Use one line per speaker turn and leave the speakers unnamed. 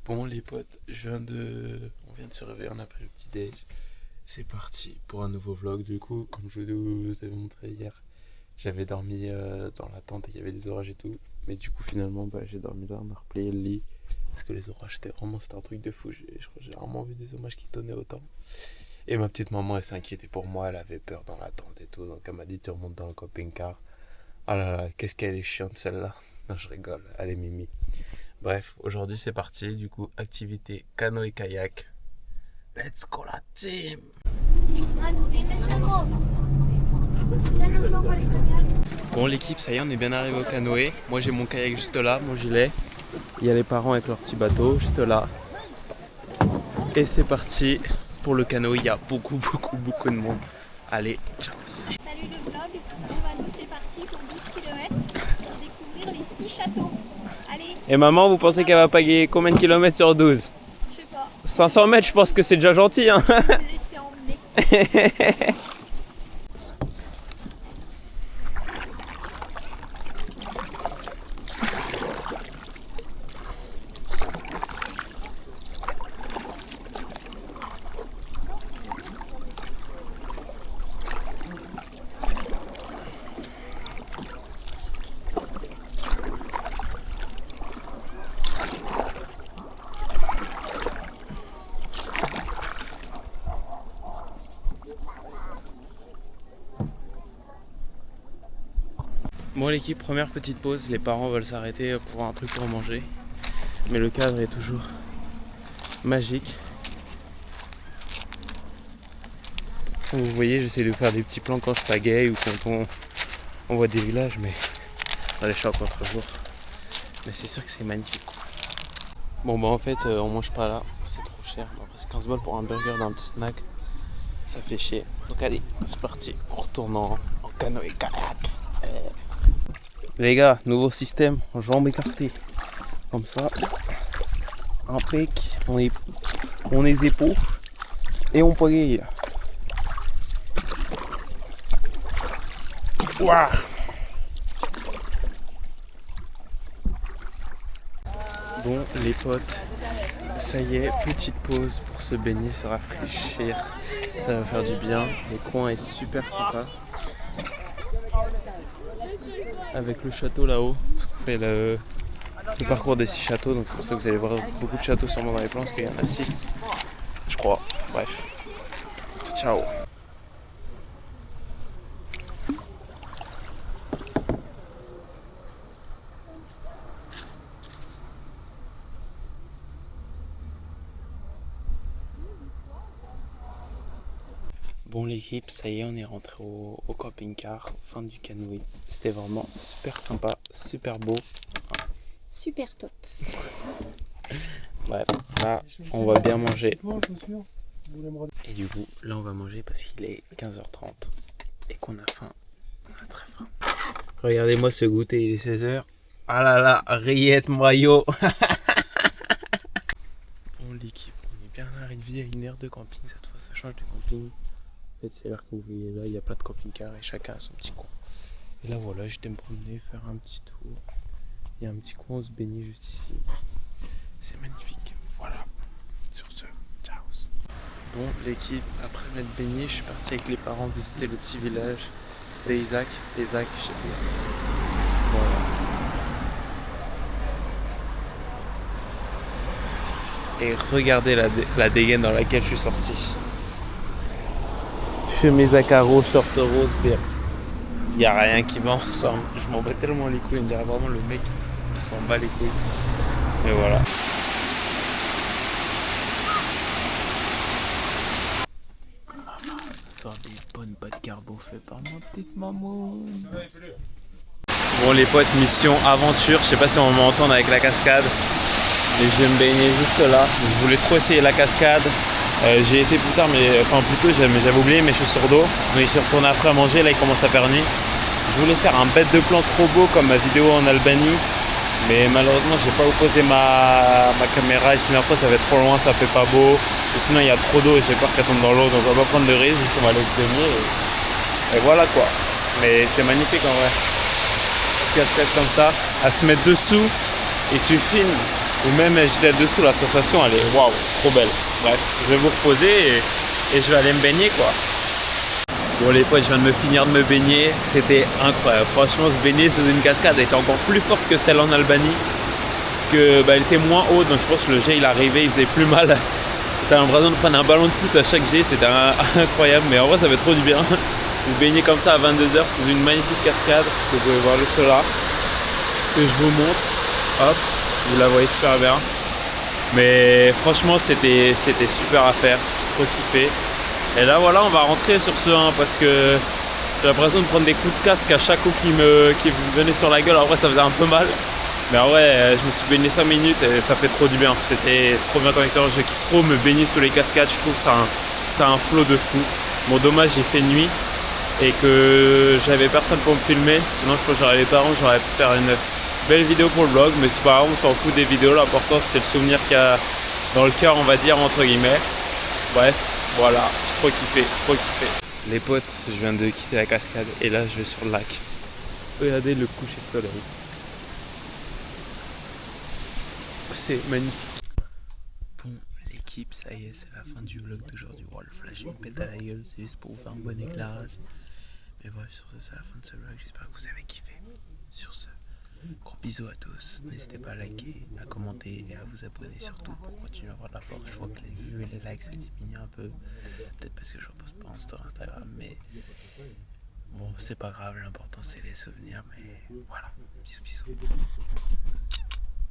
Bon les potes, on vient de se réveiller, on a pris le petit déj. C'est parti pour un nouveau vlog. Du coup, comme je vous avais montré hier, j'avais dormi dans la tente et il y avait des orages et tout. Mais du coup finalement j'ai dormi là, on a replié le lit. Parce que les orages c'était un truc de fou. Je crois que j'ai rarement vu des orages qui tonnaient autant. Et ma petite maman elle s'inquiétait pour moi, elle avait peur dans la tente et tout. Donc elle m'a dit tu remontes dans le camping-car. Ah là là, qu'est-ce qu'elle est chiante celle-là. Non je rigole, elle est mimi. Bref, aujourd'hui c'est parti, du coup, activité canoë-kayak. Let's go la team! Bon l'équipe, ça y est, on est bien arrivé au canoë. Moi j'ai mon kayak juste là, mon gilet. Il y a les parents avec leur petit bateau juste là. Et c'est parti pour le canoë, il y a beaucoup de monde. Allez, ciao!
Salut le vlog, nous c'est parti pour 12 km pour découvrir les 6 châteaux. Allez.
Et maman, vous pensez qu'elle va pagayer combien de kilomètres sur 12?
Je sais pas.
500 mètres, je pense que c'est déjà gentil hein.
Je vais me laisser emmener.
Bon l'équipe, première petite pause, les parents veulent s'arrêter pour un truc pour manger. Mais le cadre est toujours magique. Comme vous voyez, j'essaie de faire des petits plans quand je pagaie ou quand on voit des villages, mais dans les champs contre-jour. Mais c'est sûr que c'est magnifique. Bon bah en fait on mange pas là, c'est trop cher. Presque 15 balles pour un burger d'un petit snack, ça fait chier. Donc allez, c'est parti, on retourne en canoë-kayak. Les gars, nouveau système, jambes écartées. Comme ça, impec, on les épaules et on pagaye. Ouah. Bon les potes, ça y est, petite pause pour se baigner, se rafraîchir. Ça va faire du bien, le coin est super sympa. Avec le château là-haut, parce qu'on fait le parcours des 6 châteaux, donc c'est pour ça que vous allez voir beaucoup de châteaux sûrement dans les plans, parce qu'il y en a 6, je crois. Bref, ciao. Bon l'équipe, ça y est, on est rentré au camping-car, fin du canoë. C'était vraiment super sympa, super beau.
Super top.
Bref, là on va bien manger. Et du coup, là on va manger parce qu'il est 15h30 et qu'on a faim. On a très faim. Regardez-moi ce goûter, il est 16h. Ah là là, rillettes, maillot. Bon l'équipe, on est bien arrivé à une aire de camping. Cette fois ça change de camping. En fait, c'est l'air que vous voyez là, il y a plein de camping-cars et chacun a son petit coin. Et là voilà, j'étais me promener, faire un petit tour. Il y a un petit coin, on se baignait juste ici. C'est magnifique. Voilà. Sur ce, ciao. Bon l'équipe, après m'être baigné, je suis parti avec les parents visiter le petit village d'Isaac. Isaac, je sais plus. Voilà. Et regardez la dégaine dans laquelle je suis sorti. Chemise à carreaux, short rose, vert. Il n'y a rien qui va ensemble. Je m'en bats tellement les couilles. On dirait vraiment le mec qui s'en bat les couilles. Et voilà. Ce soir des bonnes pâtes carbo faites par ma petite maman. Bon les potes, mission aventure. Je sais pas si on va m'entendre avec la cascade. Mais je vais me baigner juste là. Je voulais trop essayer la cascade. J'ai été plus tard, plus tôt, j'avais oublié mes chaussures d'eau. Donc je suis retourné après à manger, là il commence à faire nuit. Je voulais faire un bête de plan trop beau comme ma vidéo en Albanie. Mais malheureusement j'ai pas opposé ma caméra et sinon après ça va être trop loin, ça fait pas beau. Et sinon il y a trop d'eau et j'ai peur qu'elle tombe dans l'eau, donc on va pas prendre de risque, juste on va aller se baigner. Et voilà quoi. Mais c'est magnifique en vrai. Cascade comme ça, à se mettre dessous et tu filmes. ou même j'étais dessous, la sensation elle est waouh, trop belle. Bref, je vais vous reposer et je vais aller me baigner quoi. Bon les potes, je viens de me finir de me baigner, c'était incroyable. Franchement, se baigner sous une cascade était encore plus forte que celle en Albanie. Parce que elle était moins haute, donc je pense que le jet il arrivait, il faisait plus mal. T'as l'impression de prendre un ballon de foot à chaque jet, c'était incroyable. Mais en vrai, ça fait trop du bien. Vous baignez comme ça à 22h sous une magnifique cascade. Vous pouvez voir juste là. Que je vous montre. Hop, vous la voyez super bien. Mais franchement, c'était super à faire. J'ai trop kiffé. Et là, voilà, on va rentrer sur ce 1 parce que j'ai l'impression de prendre des coups de casque à chaque coup qui me venait sur la gueule. En vrai, ça faisait un peu mal. Mais en vrai, je me suis baigné 5 minutes et ça fait trop du bien. C'était trop bien comme expérience. Je kiffe trop me baigner sous les cascades. Je trouve que ça a un flow de fou. Bon, dommage, j'ai fait nuit et que j'avais personne pour me filmer. Sinon, je pense que j'aurais les parents, j'aurais pu faire une belle vidéo pour le vlog. Mais c'est pas grave, on s'en fout des vidéos. L'important, c'est le souvenir qu'il y a dans le cœur, on va dire, entre guillemets. Bref, voilà, j'ai trop kiffé, trop kiffé. Les potes, je viens de quitter la cascade et là, je vais sur le lac. Regardez le coucher de soleil. C'est magnifique. Bon, l'équipe, ça y est, c'est la fin du vlog d'aujourd'hui. Oh, le flash me pète à la gueule, c'est juste pour vous faire un bon éclairage. Mais bref, sur ce, c'est la fin de ce vlog. J'espère que vous avez kiffé. Sur ce, gros bisous à tous. N'hésitez pas à liker, à commenter et à vous abonner surtout pour continuer à avoir de la force. Je vois que les vues et les likes, ça diminue un peu. Peut-être parce que je repose pas en story Instagram, mais bon, c'est pas grave. L'important, c'est les souvenirs. Mais voilà, bisous, bisous.